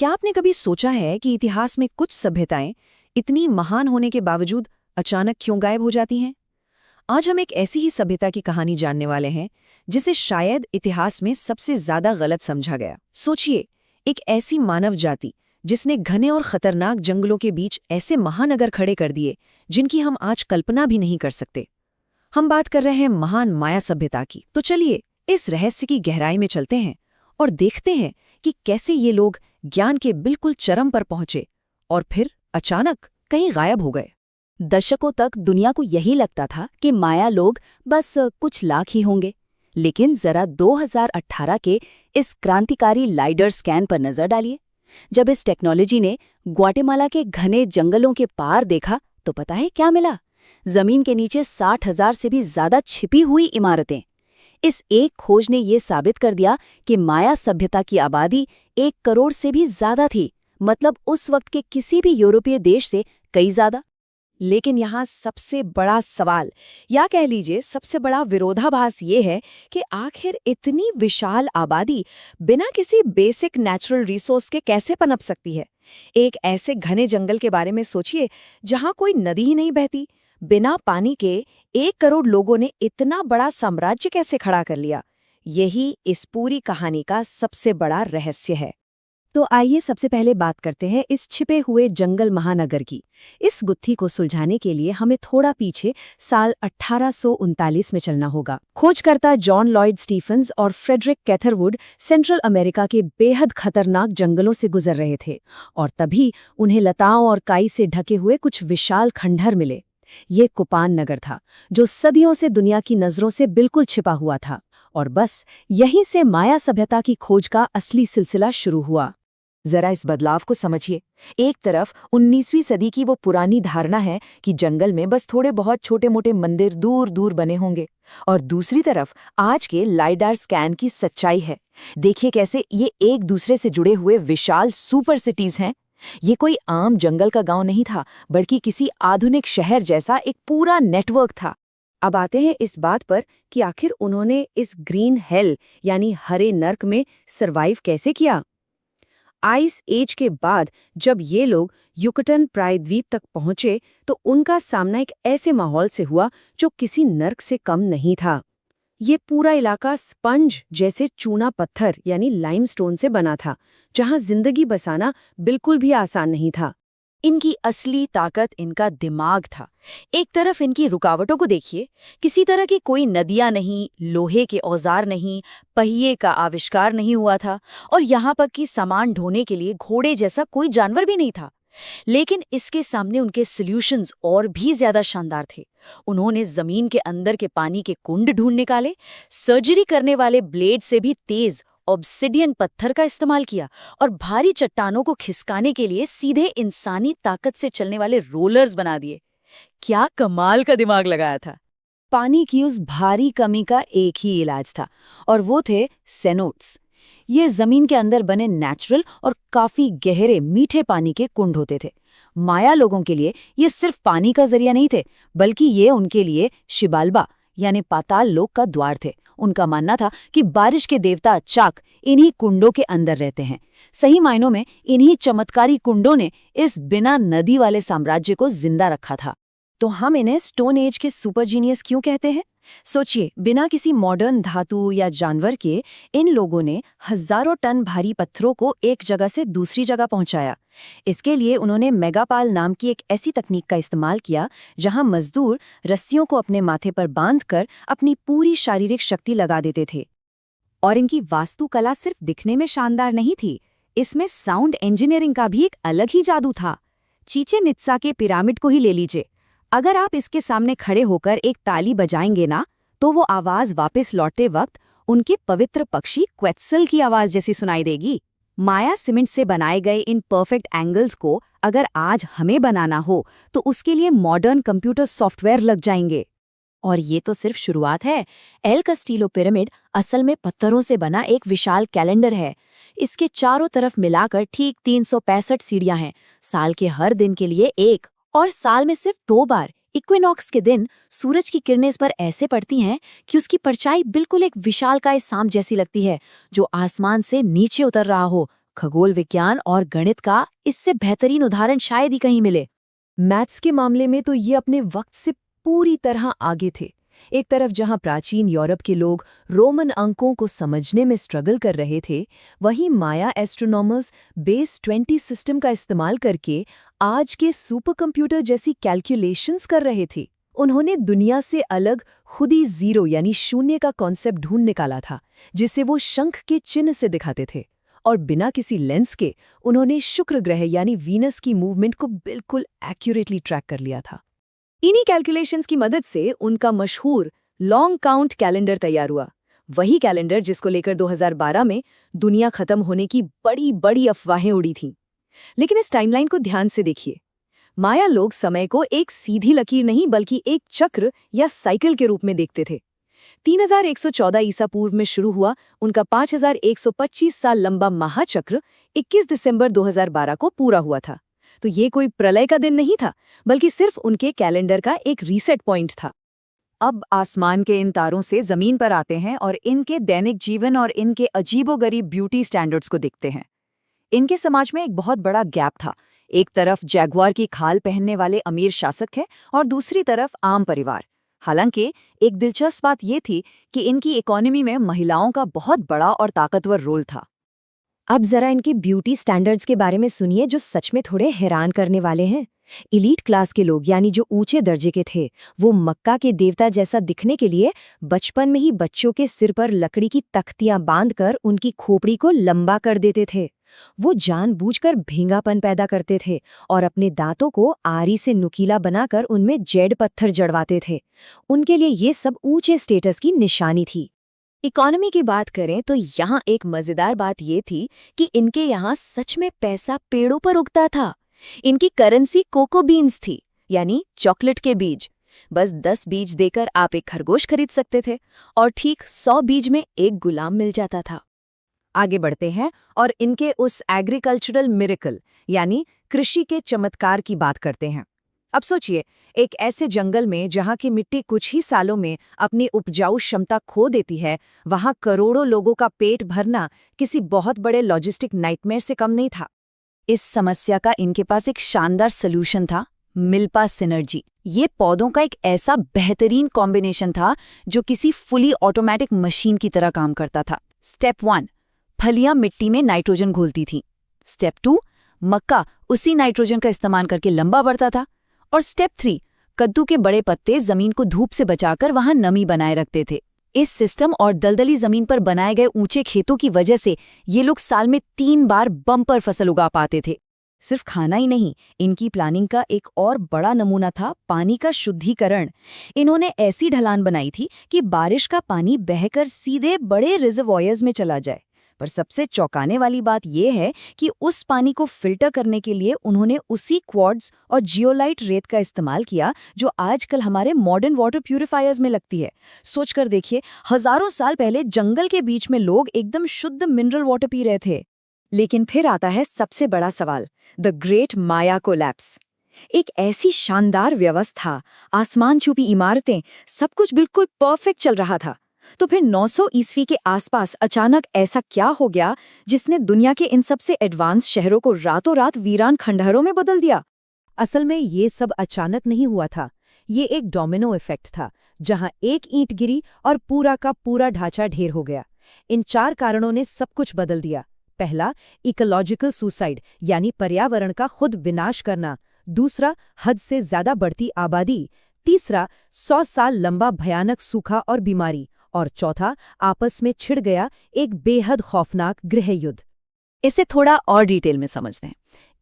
क्या आपने कभी सोचा है कि इतिहास में कुछ सभ्यताएं इतनी महान होने के बावजूद अचानक क्यों गायब हो जाती हैं? आज हम एक ऐसी ही सभ्यता की कहानी जानने वाले हैं जिसे शायद इतिहास में सबसे ज्यादा गलत समझा गया। सोचिए, एक ऐसी मानव जाति जिसने घने और खतरनाक जंगलों के बीच ऐसे महानगर खड़े कर दिए जिनकी हम आज कल्पना भी नहीं कर सकते। हम बात कर रहे हैं महान माया सभ्यता की। तो चलिए इस रहस्य की गहराई में चलते हैं और देखते हैं कि कैसे ये लोग ज्ञान के बिल्कुल चरम पर पहुंचे और फिर अचानक कहीं गायब हो गए। दशकों तक दुनिया को यही लगता था कि माया लोग बस कुछ लाख ही होंगे, लेकिन जरा 2018 के इस क्रांतिकारी लाइडर स्कैन पर नजर डालिए। जब इस टेक्नोलॉजी ने ग्वाटेमाला के घने जंगलों के पार देखा तो पता है क्या मिला? जमीन के नीचे 60,000 से भी ज्यादा छिपी हुई इमारतें। इस एक खोज ने ये साबित कर दिया कि माया सभ्यता की आबादी 1 करोड़ से भी ज्यादा थी, मतलब उस वक्त के किसी भी यूरोपीय देश से कई ज्यादा। लेकिन यहाँ सबसे बड़ा सवाल, या कह लीजिए सबसे बड़ा विरोधाभास ये है कि आखिर इतनी विशाल आबादी बिना किसी बेसिक नेचुरल रिसोर्स के कैसे पनप सकती है? एक ऐसे घने जंगल के बारे में सोचिए जहाँ कोई नदी ही नहीं बहती। बिना पानी के 1 करोड़ लोगों ने इतना बड़ा साम्राज्य कैसे खड़ा कर लिया? यही इस पूरी कहानी का सबसे बड़ा रहस्य है। तो आइए सबसे पहले बात करते हैं इस छिपे हुए जंगल महानगर की। इस गुत्थी को सुलझाने के लिए हमें थोड़ा पीछे साल 1839 में चलना होगा। खोजकर्ता जॉन लॉयड स्टीफंस और फ्रेडरिक कैथरवुड सेंट्रल अमेरिका के बेहद खतरनाक जंगलों से गुजर रहे थे और तभी उन्हें लताओं और काई से ढके हुए कुछ विशाल खंडहर मिले। ये कुपान नगर था जो सदियों से दुनिया की नजरों से बिल्कुल छिपा हुआ था, और बस यहीं से माया सभ्यता की खोज का असली सिलसिला शुरू हुआ। जरा इस बदलाव को समझिए। एक तरफ 19वीं सदी की वो पुरानी धारणा है कि जंगल में बस थोड़े बहुत छोटे मोटे मंदिर दूर दूर बने होंगे, और दूसरी तरफ आज के लाइडार स्कैन की सच्चाई है। देखिए कैसे ये एक दूसरे से जुड़े हुए विशाल सुपर सिटीज हैं। ये कोई आम जंगल का गांव नहीं था, बल्कि किसी आधुनिक शहर जैसा एक पूरा नेटवर्क था। अब आते हैं इस बात पर कि आखिर उन्होंने इस ग्रीन हेल यानी हरे नर्क में सरवाइव कैसे किया। आइस एज के बाद जब ये लोग युकटन प्रायद्वीप तक पहुंचे तो उनका सामना एक ऐसे माहौल से हुआ जो किसी नर्क से कम नहीं था। ये पूरा इलाका स्पंज जैसे चूना पत्थर यानी लाइमस्टोन से बना था, जहां जिंदगी बसाना बिल्कुल भी आसान नहीं था। इनकी असली ताकत इनका दिमाग था। एक तरफ इनकी रुकावटों को देखिए, किसी तरह की कोई नदियां नहीं, लोहे के औजार नहीं, पहिए का आविष्कार नहीं हुआ था, और यहाँ पर कि सामान ढोने के लिए घोड़े जैसा कोई जानवर भी नहीं था। लेकिन इसके सामने उनके सॉल्यूशंस और भी ज्यादा शानदार थे। उन्होंने जमीन के अंदर के पानी के कुंड ढूंढ निकाले, सर्जरी करने वाले ब्लेड से भी तेज ऑब्सिडियन पत्थर का इस्तेमाल किया, और भारी चट्टानों को खिसकाने के लिए सीधे इंसानी ताकत से चलने वाले रोलर्स बना दिए। क्या कमाल का दिमाग लगाया था। पानी की उस भारी कमी का एक ही इलाज था, और वो थे सेनोट्स। ये जमीन के अंदर बने नेचुरल और काफी गहरे मीठे पानी के कुंड होते थे। माया लोगों के लिए ये सिर्फ पानी का जरिया नहीं थे, बल्कि ये उनके लिए शिबाल्बा यानी पाताल लोक का द्वार थे। उनका मानना था कि बारिश के देवता चाक इन्हीं कुंडों के अंदर रहते हैं। सही मायनों में इन्हीं चमत्कारी कुंडों ने इस बिना नदी वाले साम्राज्य को जिंदा रखा था। तो हम इन्हें स्टोन एज के सुपर जीनियस क्यों कहते हैं? सोचिए, बिना किसी मॉडर्न धातु या जानवर के इन लोगों ने हजारों टन भारी पत्थरों को एक जगह से दूसरी जगह पहुंचाया। इसके लिए उन्होंने मेगापाल नाम की एक ऐसी तकनीक का इस्तेमाल किया जहां मजदूर रस्सियों को अपने माथे पर बांधकर अपनी पूरी शारीरिक शक्ति लगा देते थे। और इनकी वास्तुकला सिर्फ दिखने में शानदार नहीं थी, इसमें साउंड इंजीनियरिंग का भी एक अलग ही जादू था। चीचेन इत्जा के पिरामिड को ही ले लीजिए। अगर आप इसके सामने खड़े होकर एक ताली बजाएंगे ना, तो वो आवाज वापस लौटते वक्त उनके पवित्र पक्षी क्वेत्सल की आवाज जैसी सुनाई देगी। माया सीमेंट से बनाए गए इन परफेक्ट एंगल्स को अगर आज हमें बनाना हो तो उसके लिए मॉडर्न कंप्यूटर सॉफ्टवेयर लग जाएंगे। और ये तो सिर्फ शुरुआत है। एल कस्टीलो पिरामिड असल में पत्थरों से बना एक विशाल कैलेंडर है। इसके चारों तरफ मिलाकर ठीक 365 सीढ़ियां हैं। साल के हर दिन के लिए एक, और साल में सिर्फ 2 बार इक्विनॉक्स के दिन सूरज की किरणें इस पर ऐसे पड़ती हैं कि उसकी परछाई बिल्कुल एक विशालकाय सांप जैसी लगती है जो आसमान से नीचे उतर रहा हो। खगोल विज्ञान और गणित का इससे बेहतरीन उदाहरण शायद ही कहीं मिले। मैथ्स के मामले में तो ये अपने वक्त से पूरी तरह आगे थे। एक तरफ जहां प्राचीन यूरोप के लोग रोमन अंकों को समझने में स्ट्रगल कर रहे थे, वहीं माया एस्ट्रोनॉमर्स बेस 20 सिस्टम का इस्तेमाल करके आज के सुपर कंप्यूटर जैसी कैलकुलेशंस कर रहे थे। उन्होंने दुनिया से अलग खुद ही जीरो यानी शून्य का कॉन्सेप्ट ढूंढ निकाला था, जिसे वो शंख के चिन्ह से दिखाते थे। और बिना किसी लेंस के उन्होंने शुक्र ग्रह यानी वीनस की मूवमेंट को बिल्कुल एक्यूरेटली ट्रैक कर लिया था। इन्हीं कैलकुलेशंस की मदद से उनका मशहूर लॉन्ग काउंट कैलेंडर तैयार हुआ, वही कैलेंडर जिसको लेकर 2012 में दुनिया खत्म होने की बड़ी बड़ी अफवाहें उड़ी थीं। लेकिन इस टाइमलाइन को ध्यान से देखिए। माया लोग समय को एक सीधी लकीर नहीं बल्कि एक चक्र या साइकिल के रूप में देखते थे। 3114 ईसा पूर्व में शुरू हुआ उनका 5125 साल लंबा महाचक्र 21 दिसंबर 2012 को पूरा हुआ था। तो ये कोई प्रलय का दिन नहीं था, बल्कि सिर्फ उनके कैलेंडर का एक रीसेट पॉइंट था। अब आसमान के इन तारों से जमीन पर आते हैं और इनके दैनिक जीवन और इनके अजीबोगरीब ब्यूटी स्टैंडर्ड्स को देखते हैं। इनके समाज में एक बहुत बड़ा गैप था। एक तरफ जैगुआर की खाल पहनने वाले अमीर शासक है और दूसरी तरफ आम परिवार। हालांकि एक दिलचस्प बात यह थी कि इनकी इकोनॉमी में महिलाओं का बहुत बड़ा और ताकतवर रोल था। अब जरा इनके ब्यूटी स्टैंडर्ड्स के बारे में सुनिए, जो सच में थोड़े हैरान करने वाले हैं। इलीट क्लास के लोग यानी जो ऊंचे दर्जे के थे, वो मक्का के देवता जैसा दिखने के लिए बचपन में ही बच्चों के सिर पर लकड़ी की तख्तियां बांधकर उनकी खोपड़ी को लंबा कर देते थे। वो जानबूझकर भींगापन पैदा करते थे और अपने दांतों को आरी से नुकीला बनाकर उनमें जेड पत्थर जड़वाते थे। उनके लिए ये सब ऊंचे स्टेटस की निशानी थी। इकोनॉमी की बात करें तो यहाँ एक मजेदार बात ये थी कि इनके यहाँ सच में पैसा पेड़ों पर उगता था। इनकी करेंसी कोको बीन्स थी, यानी चॉकलेट के बीज। बस 10 बीज देकर आप एक खरगोश खरीद सकते थे और ठीक 100 बीज में एक गुलाम मिल जाता था। आगे बढ़ते हैं और इनके उस एग्रीकल्चरल मिरेकल यानी कृषि के चमत्कार की बात करते हैं। अब सोचिए, एक ऐसे जंगल में जहाँ की मिट्टी कुछ ही सालों में अपनी उपजाऊ क्षमता खो देती है, वहाँ करोड़ों लोगों का पेट भरना किसी बहुत बड़े लॉजिस्टिक नाइटमेयर से कम नहीं था। इस समस्या का इनके पास एक शानदार सलूशन था, मिल्पा सिनर्जी। ये पौधों का एक ऐसा बेहतरीन कॉम्बिनेशन था जो किसी फुली ऑटोमेटिक मशीन की तरह काम करता था। स्टेप 1, फलियां मिट्टी में नाइट्रोजन घोलती थीं। स्टेप 2, मक्का उसी नाइट्रोजन का इस्तेमाल करके लंबा बढ़ता था। और स्टेप 3, कद्दू के बड़े पत्ते जमीन को धूप से बचाकर वहां नमी बनाए रखते थे। इस सिस्टम और दलदली जमीन पर बनाए गए ऊंचे खेतों की वजह से ये लोग साल में 3 बार बम्पर फसल उगा पाते थे। सिर्फ खाना ही नहीं, इनकी प्लानिंग का एक और बड़ा नमूना था पानी का शुद्धिकरण। इन्होंने ऐसी ढलान बनाई थी कि बारिश का पानी बहकर सीधे बड़े रिजर्वॉयर्स में चला जाए। पर सबसे चौंकाने वाली बात यह है कि उस पानी को फिल्टर करने के लिए उन्होंने उसी क्वार्ट्ज और जियोलाइट रेत का इस्तेमाल किया जो आजकल हमारे मॉडर्न वाटर प्यूरिफायर्स में लगती है। सोचकर देखिए, हजारों साल पहले जंगल के बीच में लोग एकदम शुद्ध मिनरल वाटर पी रहे थे। लेकिन फिर आता है सबसे बड़ा सवाल, द ग्रेट माया कोलैप्स। एक ऐसी शानदार व्यवस्था, आसमान छुपी इमारतें, सब कुछ बिल्कुल परफेक्ट चल रहा था। तो फिर 900 ईस्वी के आसपास अचानक ऐसा क्या हो गया जिसने दुनिया के इन सबसे एडवांस शहरों को रातों रात वीरान खंडहरों में बदल दिया? असल में ये सब अचानक नहीं हुआ था। ये एक डोमिनो इफेक्ट था, जहां एक ईंट गिरी और पूरा का पूरा ढांचा ढेर हो गया। इन 4 कारणों ने सब कुछ बदल दिया। पहला, इकोलॉजिकल सुसाइड यानी पर्यावरण का खुद विनाश करना। दूसरा, हद से ज्यादा बढ़ती आबादी। तीसरा, 100 साल लंबा भयानक सूखा और बीमारी। और चौथा, आपस में छिड़ गया एक बेहद खौफनाक गृह युद्ध। इसे थोड़ा और डिटेल में समझते हैं।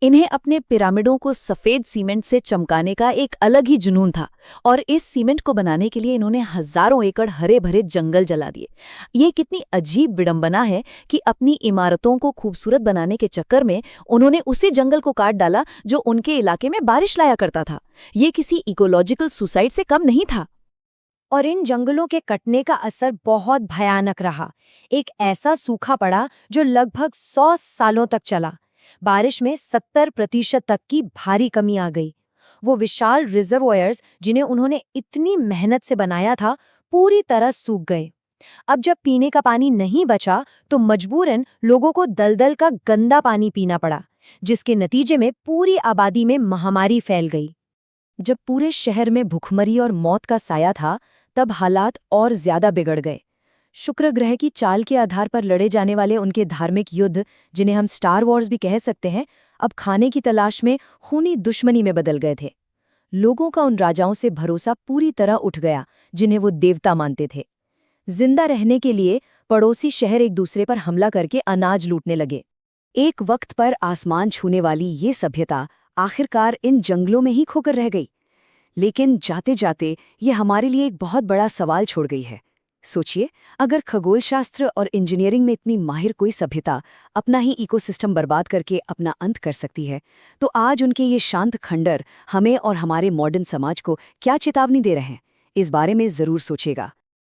इन्हें अपने पिरामिडों को सफेद सीमेंट से चमकाने का एक अलग ही जुनून था और इस सीमेंट को बनाने के लिए इन्होंने हजारों एकड़ हरे भरे जंगल जला दिए। ये कितनी अजीब विडंबना है कि अपनी इमारतों को खूबसूरत बनाने के चक्कर में उन्होंने उसी जंगल को काट डाला जो उनके इलाके में बारिश लाया करता था। ये किसी इकोलॉजिकल सुसाइड से कम नहीं था। और इन जंगलों के कटने का असर बहुत भयानक रहा। एक ऐसा सूखा पड़ा जो लगभग 100 सालों तक चला। बारिश में 70% तक की भारी कमी आ गई। वो विशाल रिजर्वॉयर्स जिन्हें उन्होंने इतनी मेहनत से बनाया था, पूरी तरह सूख गए। अब जब पीने का पानी नहीं बचा तो मजबूरन लोगों को दलदल का गंदा पानी पीना पड़ा, जिसके नतीजे में पूरी आबादी में महामारी फैल गई। जब पूरे शहर में भुखमरी और मौत का साया था, तब हालात और ज्यादा बिगड़ गए। शुक्र ग्रह की चाल के आधार पर लड़े जाने वाले उनके धार्मिक युद्ध, जिन्हें हम स्टार वॉर्स भी कह सकते हैं, अब खाने की तलाश में खूनी दुश्मनी में बदल गए थे। लोगों का उन राजाओं से भरोसा पूरी तरह उठ गया जिन्हें वो देवता मानते थे। जिंदा रहने के लिए पड़ोसी शहर एक दूसरे पर हमला करके अनाज लूटने लगे। एक वक्त पर आसमान छूने वाली ये सभ्यता आखिरकार इन जंगलों में ही खोकर रह गई। लेकिन जाते जाते ये हमारे लिए एक बहुत बड़ा सवाल छोड़ गई है। सोचिए, अगर खगोलशास्त्र और इंजीनियरिंग में इतनी माहिर कोई सभ्यता अपना ही इकोसिस्टम बर्बाद करके अपना अंत कर सकती है, तो आज उनके ये शांत खंडर हमें और हमारे मॉडर्न समाज को क्या चेतावनी दे रहे हैं? इस बारे में जरूर सोचिएगा।